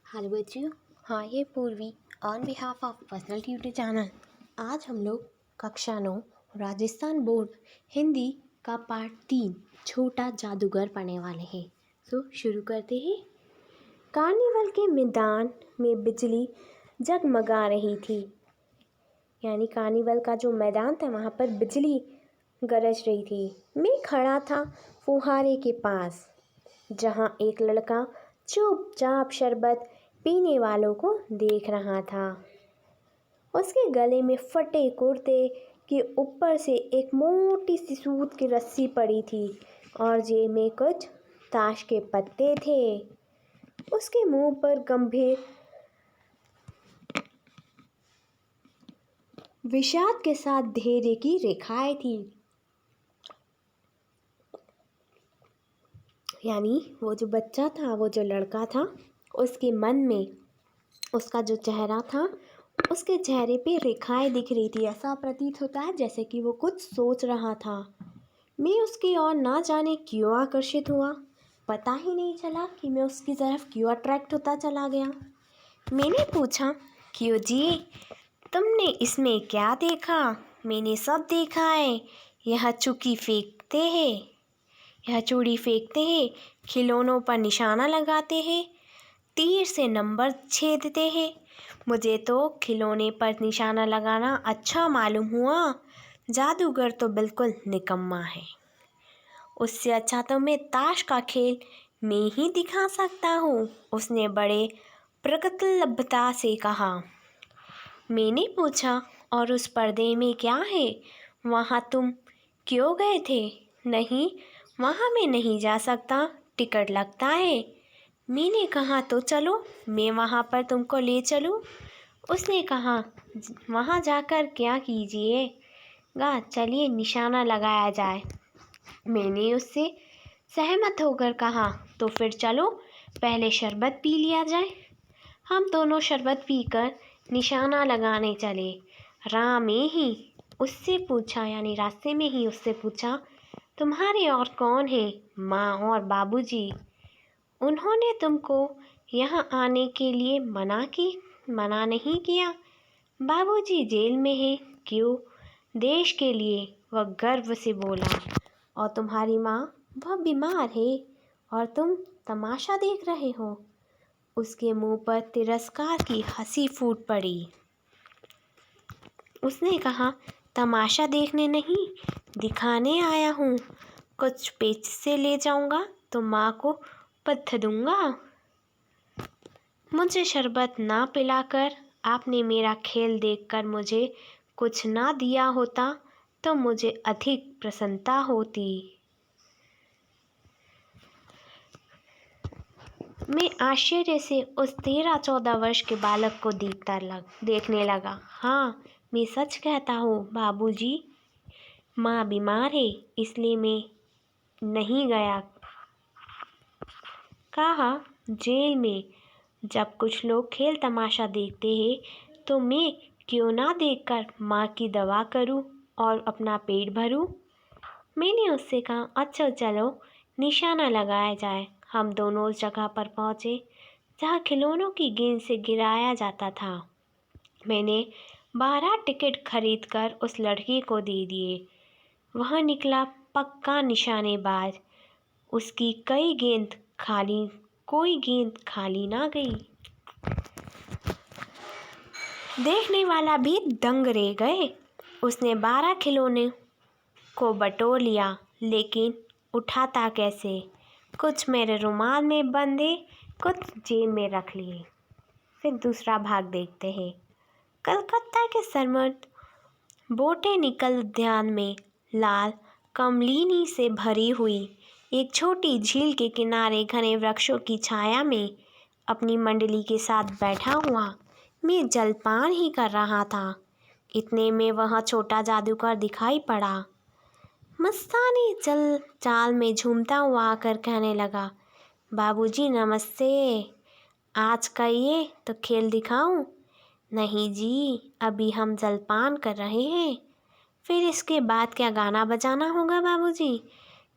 Hello बच्चियों। हाँ, ये पूर्वी on behalf of personal tutor channel. आज हम लोग कक्षा 9 राजस्थान बोर्ड हिंदी का पार्ट 3 छोटा जादूगर पढ़ने वाले हैं। तो शुरू करते हैं। कार्निवल के मैदान में बिजली जगमगा रही थी। यानी कार्निवल का जो मैदान था वहाँ पर बिजली गरज रही थी। मैं खड़ा था फुहारे के पास, जहाँ एक लड़का चुपचाप शरबत पीने वालों को देख रहा था। उसके गले में फटे कुर्ते के ऊपर से एक मोटी सी सूत की रस्सी पड़ी थी और जेब में कुछ ताश के पत्ते थे। उसके मुंह पर गंभीर विषाद के साथ धैर्य की रेखाएं थी। यानी वो जो बच्चा था, वो जो लड़का था, उसके मन में उसका जो चेहरा था, उसके चेहरे पे रेखाएं दिख रही थी। ऐसा प्रतीत होता है जैसे कि वो कुछ सोच रहा था। मैं उसकी ओर ना जाने क्यों आकर्षित हुआ। पता ही नहीं चला कि मैं उसकी तरफ क्यों अट्रैक्ट होता चला गया। मैंने पूछा, क्यों जी, तुमने इसमें क्या देखा? मैंने सब देखा है। यह चूड़ी फेंकते हैं, खिलौनों पर निशाना लगाते हैं, तीर से नंबर छेदते हैं। मुझे तो खिलौने पर निशाना लगाना अच्छा मालूम हुआ। जादूगर तो बिल्कुल निकम्मा है। उससे अच्छा तो मैं ताश का खेल में ही दिखा सकता हूँ, उसने बड़े प्रगल्भता से कहा। मैंने पूछा, और उस पर्दे में क्या है? वहाँ तुम क्यों गए थे? नहीं, वहाँ मैं नहीं जा सकता, टिकट लगता है। मैंने कहा, तो चलो, मैं वहाँ पर तुमको ले चलूँ। उसने कहा, वहाँ जाकर क्या कीजिएगा, चलिए निशाना लगाया जाए। मैंने उससे सहमत होकर कहा, तो फिर चलो पहले शरबत पी लिया जाए। हम दोनों शरबत पीकर निशाना लगाने चले। रास्ते में ही उससे पूछा, तुम्हारे और कौन है? माँ और बाबूजी। उन्होंने तुमको यहाँ आने के लिए मना नहीं किया? बाबूजी जेल में है। क्यों? देश के लिए, वह गर्व से बोला। और तुम्हारी माँ? वह बीमार है और तुम तमाशा देख रहे हो। उसके मुंह पर तिरस्कार की हंसी फूट पड़ी। उसने कहा, तमाशा देखने नहीं, दिखाने आया हूँ। कुछ पैसे ले जाऊँगा तो माँ को पत्थर दूँगा। मुझे शरबत ना पिलाकर आपने मेरा खेल देखकर मुझे कुछ ना दिया होता तो मुझे अधिक प्रसन्नता होती। मैं आश्चर्य से उस 13-14 वर्ष के बालक को देखने लगा। हाँ, मैं सच कहता हूँ बाबूजी, माँ बीमार है, इसलिए मैं नहीं गया। कहा, जेल में जब कुछ लोग खेल तमाशा देखते हैं तो मैं क्यों ना देखकर माँ की दवा करूं और अपना पेट भरूं। मैंने उससे कहा, अच्छा चलो निशाना लगाया जाए। हम दोनों उस जगह पर पहुँचे जहाँ खिलौनों की गेंद से गिराया जाता था। मैंने 12 टिकट खरीदकर उस लड़की को दे दिए। वह निकला पक्का निशानेबाज। उसकी कोई गेंद खाली ना गई। देखने वाला भी दंग रह गए। उसने 12 खिलौने को बटोर लिया, लेकिन उठाता कैसे? कुछ मेरे रुमाल में बंधे, कुछ जेब में रख लिए। फिर दूसरा भाग देखते हैं। कलकत्ता के सरमट बोटेनिकल उद्यान में लाल कमलिनी से भरी हुई एक छोटी झील के किनारे घने वृक्षों की छाया में अपनी मंडली के साथ बैठा हुआ मैं जलपान ही कर रहा था। इतने में वह छोटा जादूगर दिखाई पड़ा। मस्तानी चाल में झूमता हुआ आकर कहने लगा, बाबूजी नमस्ते, आज का ये तो खेल दिखाऊं? नहीं जी, अभी हम जलपान कर रहे हैं। फिर इसके बाद क्या गाना बजाना होगा बाबूजी?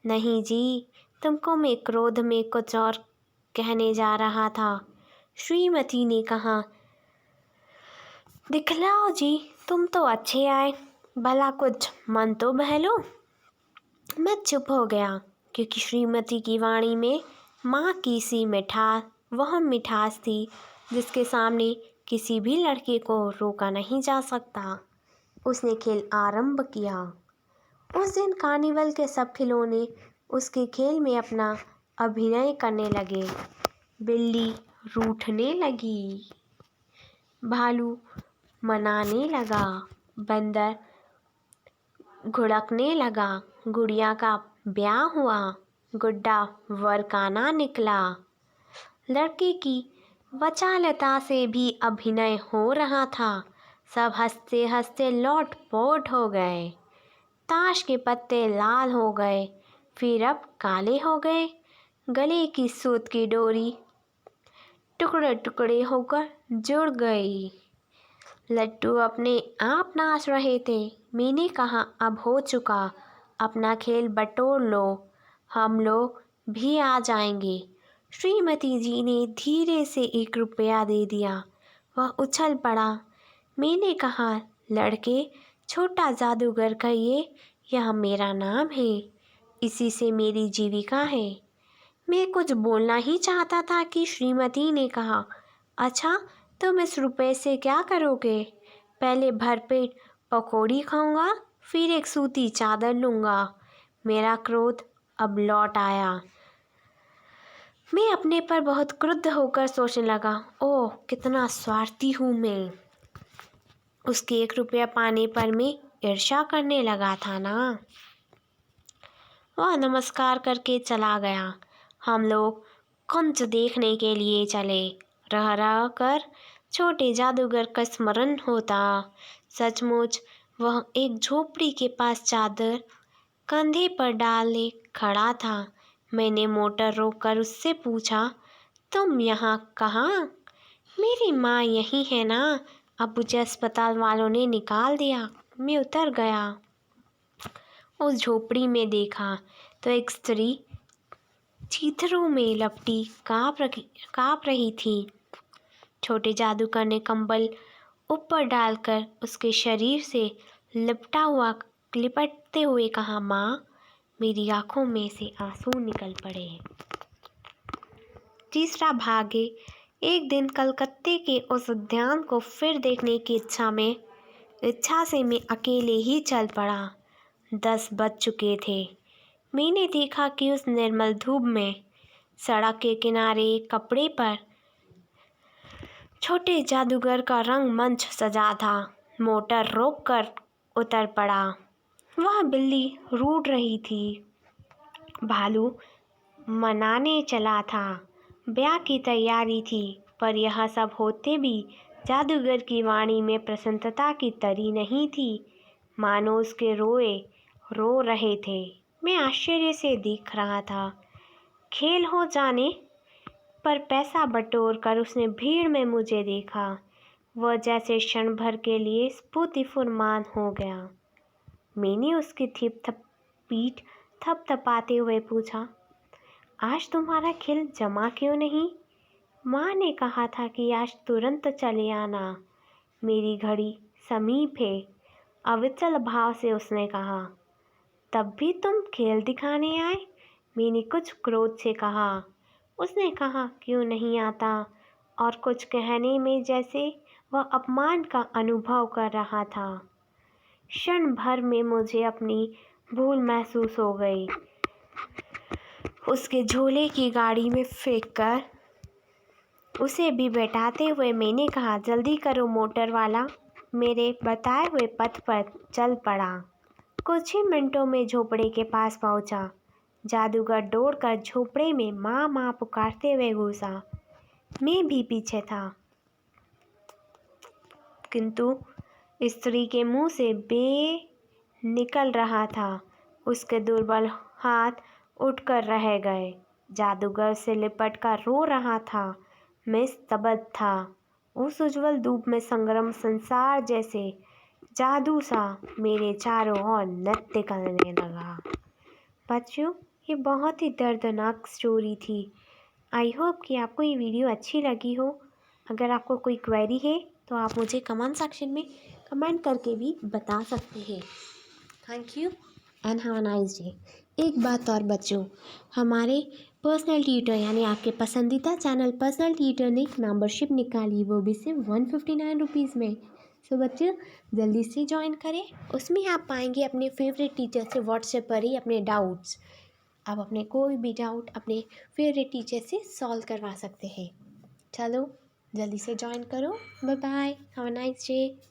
नहीं जी, तुमको मैं क्रोध में कुछ और कहने जा रहा था। श्रीमती ने कहा, दिखलाओ जी, तुम तो अच्छे आए, भला कुछ मन तो बहलो। मैं चुप हो गया, क्योंकि श्रीमती की वाणी में माँ की सी मिठास, वह मिठास थी जिसके सामने किसी भी लड़के को रोका नहीं जा सकता। उसने खेल आरंभ किया। उस दिन कार्निवल के सब खिलौने उसके खेल में अपना अभिनय करने लगे। बिल्ली रूठने लगी, भालू मनाने लगा, बंदर घुड़कने लगा, गुड़िया का ब्याह हुआ, गुड्डा वरकाना निकला। लड़के की वचालता से भी अभिनय हो रहा था। सब हंसते हंसते लोट पोट हो गए। ताश के पत्ते लाल हो गए, फिर अब काले हो गए। गले की सूत की डोरी टुकड़े टुकड़े होकर जुड़ गई। लड्डू अपने आप नाच रहे थे। मैंने कहा, अब हो चुका, अपना खेल बटोर लो, हम लोग भी आ जाएंगे। श्रीमती जी ने धीरे से 1 रुपया दे दिया। वह उछल पड़ा। मैंने कहा, लड़के, छोटा जादूगर कहिए, यह मेरा नाम है, इसी से मेरी जीविका है। मैं कुछ बोलना ही चाहता था कि श्रीमती ने कहा, अच्छा, तुम इस रुपए से क्या करोगे? पहले भरपेट पकौड़ी खाऊंगा, फिर एक सूती चादर लूँगा। मेरा क्रोध अब लौट आया। मैं अपने पर बहुत क्रुद्ध होकर सोचने लगा, ओह, कितना स्वार्थी हूँ मैं। उसके 1 रुपया पाने पर मैं ईर्ष्या करने लगा था ना। वह नमस्कार करके चला गया। हम लोग कुंच देखने के लिए चले। रह रह कर छोटे जादूगर का स्मरण होता। सचमुच वह एक झोपड़ी के पास चादर कंधे पर डाले खड़ा था। मैंने मोटर रोककर उससे पूछा, तुम यहाँ कहाँ? मेरी माँ यहीं है ना, अब मुझे अस्पताल वालों ने निकाल दिया। मैं उतर गया। उस झोपड़ी में देखा तो एक स्त्री चीथड़ों में लपटी काँप रही थी। छोटे जादूगर ने कंबल ऊपर डालकर उसके शरीर से लिपटते हुए कहा, माँ। मेरी आंखों में से आंसू निकल पड़े। तीसरा भाग है। एक दिन कलकत्ते के उस उद्यान को फिर देखने की इच्छा से मैं अकेले ही चल पड़ा। 10 बज चुके थे। मैंने देखा कि उस निर्मल धूप में सड़क के किनारे एक कपड़े पर छोटे जादूगर का रंगमंच सजा था। मोटर रोककर उतर पड़ा। वह बिल्ली रूठ रही थी, भालू मनाने चला था, ब्याह की तैयारी थी। पर यह सब होते भी जादूगर की वाणी में प्रसन्नता की तरी नहीं थी, मानो उसके रोए रो रहे थे। मैं आश्चर्य से देख रहा था। खेल हो जाने पर पैसा बटोर कर उसने भीड़ में मुझे देखा। वह जैसे क्षण भर के लिए स्फूर्तिमान हो गया। मैंने उसकी पीठ थपथपाते हुए पूछा, आज तुम्हारा खेल जमा क्यों नहीं? माँ ने कहा था कि आज तुरंत चले आना। मेरी घड़ी समीप है, अविचल भाव से उसने कहा। तब भी तुम खेल दिखाने आए? मैंने कुछ क्रोध से कहा। उसने कहा, क्यों नहीं आता, और कुछ कहने में जैसे वह अपमान का अनुभव कर रहा था। क्षण भर में मुझे अपनी भूल महसूस हो गई। उसके झोले की गाड़ी में फेंककर उसे भी बैठाते हुए मैंने कहा, जल्दी करो मोटर वाला। मेरे बताए हुए पथ पर चल पड़ा। कुछ ही मिनटों में झोपड़े के पास पहुंचा। जादूगर दौड़कर झोपड़े में माँ माँ पुकारते हुए घुसा। मैं भी पीछे था, किंतु स्त्री के मुंह से बे निकल रहा था। उसके दुर्बल हाथ उठकर रह गए। जादूगर से लिपट कर रो रहा था। मैं स्तब्ध था। उस उज्जवल धूप में संग्राम संसार जैसे जादू सा मेरे चारों ओर नृत्य करने लगा। बच्चों, ये बहुत ही दर्दनाक स्टोरी थी। आई होप कि आपको ये वीडियो अच्छी लगी हो। अगर आपको कोई क्वेरी है तो आप मुझे कमेंट सेक्शन में कमेंट करके भी बता सकते हैं। Thank you and have a nice day. एक बात और बच्चों, हमारे पर्सनल ट्यूटर यानी आपके पसंदीदा चैनल पर्सनल ट्यूटर ने एक मेंबरशिप निकाली, वो भी सिर्फ 159 रुपीज़ में। सो बच्चों जल्दी से ज्वाइन करें। उसमें आप पाएंगे अपने फेवरेट टीचर से व्हाट्सएप पर ही अपने डाउट्स। आप अपने कोई भी डाउट अपने फेवरेट टीचर से सॉल्व करवा सकते हैं। चलो जल्दी से ज्वाइन करो। Bye bye, have a nice day.